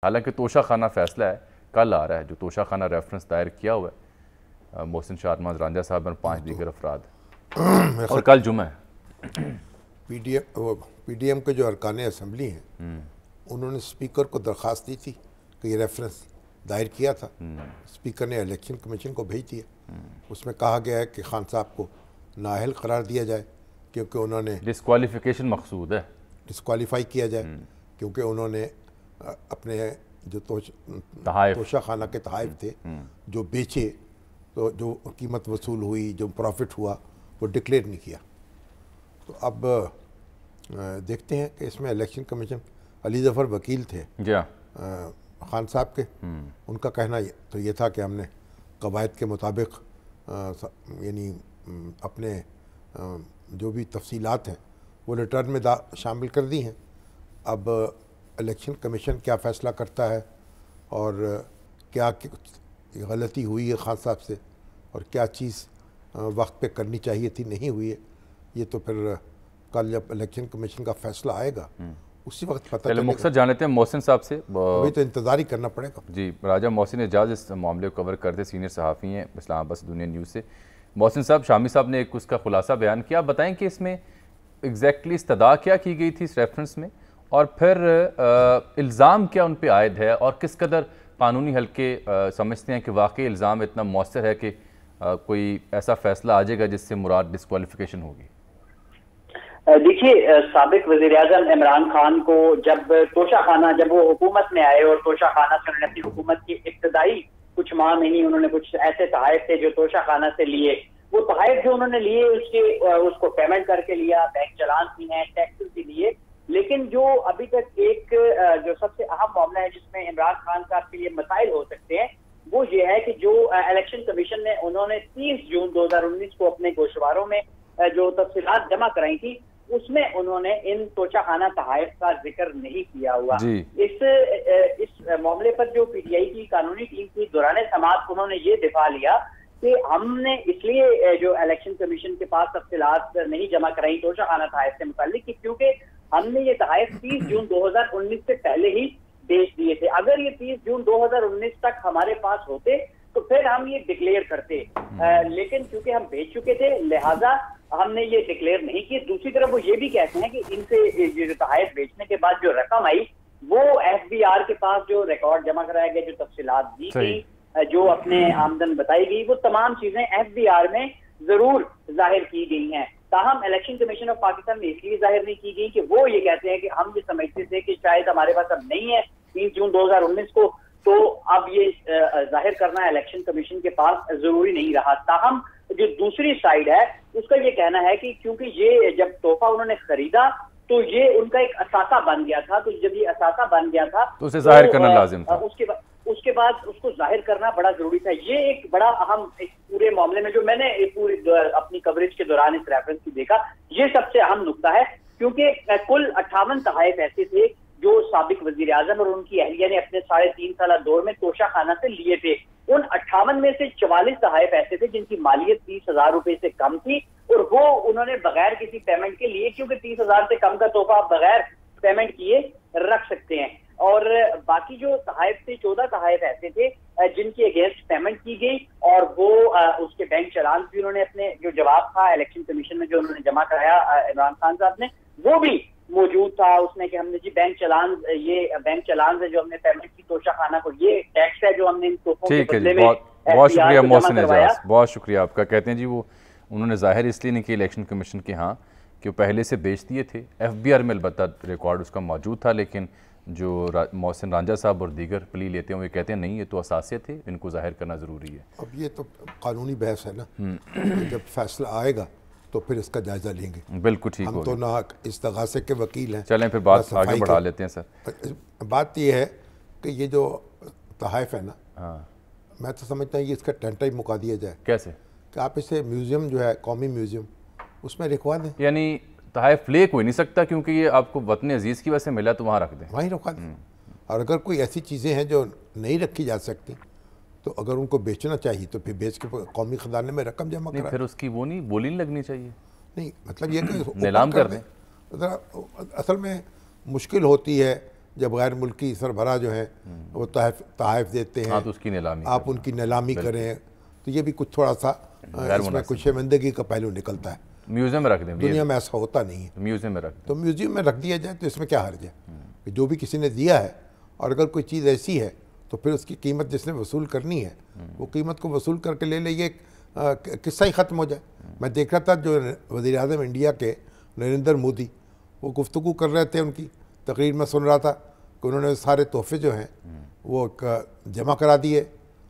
हालांकि तोशा खाना फैसला है कल आ रहा है, जो तोशा खाना रेफरेंस दायर किया हुआ है मोहसिन शाह अरमान रांझा साहब और 5 दीगर अफराद, और कल जुमा है। पीडीएम के जो अरकान असम्बली हैं उन्होंने स्पीकर को दरख्वास्त दी थी कि ये रेफरेंस दायर किया था। स्पीकर ने इलेक्शन कमीशन को भेज दिया। उसमें कहा गया है कि खान साहब को नाअहल करार दिया जाए क्योंकि उन्होंने डिस्क्वालिफिकेशन मकसूद है, डिस्क्वालीफाई किया जाए क्योंकि उन्होंने अपने जो तोशा खाना के तहाइफ थे जो बेचे, तो जो कीमत वसूल हुई, जो प्रॉफिट हुआ, वो डिक्लेयर नहीं किया। तो अब देखते हैं कि इसमें इलेक्शन कमीशन, अली ज़फ़र वकील थे खान साहब के, उनका कहना तो ये था कि हमने कवायद के मुताबिक यानी अपने जो भी तफसीलात हैं वो रिटर्न में शामिल कर दी हैं। अब इलेक्शन कमीशन क्या फ़ैसला करता है और क्या गलती हुई है खान साहब से और क्या चीज़ वक्त पे करनी चाहिए थी नहीं हुई है, ये तो फिर कल जब इलेक्शन कमीशन का फ़ैसला आएगा उसी वक्त पता चलेगा। मकसद जान लेते हैं मोहसिन साहब से, अभी तो इंतज़ार ही करना पड़ेगा। जी, राजा मोहसिन एजाज इस मामले को कवर करते सीनियर सहाफ़ी हैं इस्लामाबाद दुनिया न्यूज़ से। मोहसिन साहब, शामी साहब ने एक उसका खुलासा बयान किया, आप बताएं कि इसमें एग्जैक्टली इस्तदा क्या की गई थी इस रेफरेंस में, और फिर इल्ज़ाम क्या उन पर आयद है और किस कदर कानूनी हल्के समझते हैं कि वाकई इल्ज़ाम इतना मौसर है कि कोई ऐसा फ़ैसला आ जाएगा जिससे मुराद डिस्क्वालिफिकेशन होगी। देखिए, साबिक वज़ीर-ए-आज़म इमरान खान को जब तोशा खाना, जब वो हुकूमत में आए और तोशा खाना से उन्होंने अपनी हुकूमत की इब्तदाई कुछ माह में ही उन्होंने कुछ ऐसे तहाइफ थे जो तोशा खाना से लिए। वो तहाइफ जो उन्होंने लिए उसको पेमेंट करके लिया, बैंक चलान भी हैं, टैक्सेस भी लिए, लेकिन जो अभी तक एक जो सबसे अहम मामला है जिसमें इमरान खान साहब के लिए मसाइल हो सकते हैं वो ये है कि जो इलेक्शन कमीशन ने उन्होंने 30 जून 2019 को अपने गोशवारों में जो तफसीलात जमा कराई थी उसमें उन्होंने इन तोशा खाना तहाइफ का जिक्र नहीं किया हुआ। इस मामले पर जो पीटीआई की कानूनी टीम थी दौरान समाअत उन्होंने ये दिफा लिया कि हमने इसलिए जो इलेक्शन कमीशन के पास तफसीलात नहीं जमा कराई तोशा खाना तहाइफ से मुताल्लिक क्योंकि हमने ये तहाइफ 30 जून 2019 से पहले ही बेच दिए थे। अगर ये 30 जून 2019 तक हमारे पास होते तो फिर हम ये डिक्लेयर करते, लेकिन क्योंकि हम बेच चुके थे लिहाजा हमने ये डिक्लेयर नहीं किए। दूसरी तरफ वो ये भी कहते हैं कि इनसे ये तहाइफ बेचने के बाद जो रकम आई वो एफबीआर के पास जो रिकॉर्ड जमा कराया गया, जो तफसीलात दी गई, जो अपने आमदन बताई गई, वो तमाम चीजें एफबीआर में जरूर जाहिर की गई हैं। ताहम इलेक्शन कमीशन ऑफ पाकिस्तान में इसलिए जाहिर नहीं की गई कि वो ये कहते हैं कि हम ये समझते थे कि शायद हमारे पास अब नहीं है 30 जून 2019 को, तो अब ये जाहिर करना इलेक्शन कमीशन के पास जरूरी नहीं रहा। ताहम जो दूसरी साइड है उसका ये कहना है कि क्योंकि ये जब तोहफा उन्होंने खरीदा तो ये उनका एक असासा बन गया था, तो जब ये असासा बन गया था तो उसे जाहिर करना लाजिम था। उसके बाद उसको जाहिर करना बड़ा जरूरी था। ये एक बड़ा अहम इस पूरे मामले में जो मैंने पूरी अपनी कवरेज के दौरान इस रेफरेंस की देखा, ये सबसे अहम नुकता है क्योंकि कुल 58 तहाइफ ऐसे थे जो साबिक वजीर आजम और उनकी अहलिया ने अपने 3.5 साल दौर में तोशा खाना से लिए थे। उन 58 में से 44 तहाइफ ऐसे थे जिनकी मालियत 30,000 रुपए से कम थी और वो उन्होंने बगैर किसी पेमेंट के लिए, क्योंकि 30,000 से कम का तोहफा आप बगैर पेमेंट किए रख सकते हैं। और बाकी जो तहाइफ थे 14 तहाइफ ऐसे थे जिनके अगेंस्ट पेमेंट की गई और वो उसके बैंक चलान भी उन्होंने अपने जो जवाब था इलेक्शन कमीशन में जो उन्होंने जमा कराया इमरान खान साहब ने वो भी मौजूद था उसमें कि हमने जी बैंक चलान, ये बैंक चलान है जो हमने पेमेंट की तोशा खाना को, ये टैक्स है जो हमने इन तोहफों के बदले में। बहुत शुक्रिया मोहसिन एजाज, बहुत शुक्रिया आपका। कहते हैं जी वो उन्होंने जाहिर इसलिए नहीं किया इलेक्शन कमीशन के यहाँ कि वो पहले से बेच दिए थे, एफबीआर में अलबत्ता रिकॉर्ड उसका मौजूद था, लेकिन जो मोहसिन रांझा साहब और दीगर प्ली लेते हैं वो कहते हैं नहीं ये तो असासे थे, इनको जाहिर करना ज़रूरी है। अब ये तो कानूनी बहस है ना, जब फैसला आएगा तो फिर इसका जायजा लेंगे। बिल्कुल ठीक, हम तो ना इस्तगासे के वकील हैं। चलें फिर बात आगे बढ़ा लेते हैं सर। बात ये है कि ये जो तहाइफ है ना, मैं तो समझता हूँ ये इसका टेंटा ही मुका दिया जाए। कैसे? कि आप इसे म्यूजियम जो है कौमी म्यूजियम उसमें रखवा दें। यानी तहाइफ ले कोई नहीं सकता क्योंकि ये आपको वतन अजीज़ की वजह से मिला तो वहाँ रख दें, वहीं रखवा दें। और अगर कोई ऐसी चीज़ें हैं जो नहीं रखी जा सकती तो अगर उनको बेचना चाहिए तो फिर बेच के कौमी खजाने में रकम जमा करा। फिर उसकी वो नहीं बोली नहीं लगनी चाहिए। नहीं मतलब ये कि नीलाम कर दें। असल में मुश्किल होती है जब गैर मुल्की सरबराह जो हैं वो तहफ़ देते हैं, तो उसकी नीलामी आप उनकी नीलामी करें, तो ये भी कुछ थोड़ा सा इसमें कुछ शर्मिंदगी का पहलू निकलता है। म्यूजियम में रख दें, दुनिया में ऐसा होता नहीं है। म्यूजियम में रख दें, तो म्यूजियम में रख दिया जाए तो इसमें क्या हर्ज है कि जो भी किसी ने दिया है, और अगर कोई चीज़ ऐसी है तो फिर उसकी कीमत जिसने वसूल करनी है वो कीमत को वसूल करके ले ले, ये किस्सा ही ख़त्म हो जाए। मैं देख रहा था जो वज़ीर-ए-आज़म इंडिया के नरेंद्र मोदी वो गुफ्तगू कर रहे थे, उनकी तकरीर में सुन रहा था कि उन्होंने सारे तोहफे जो हैं वो जमा करा दिए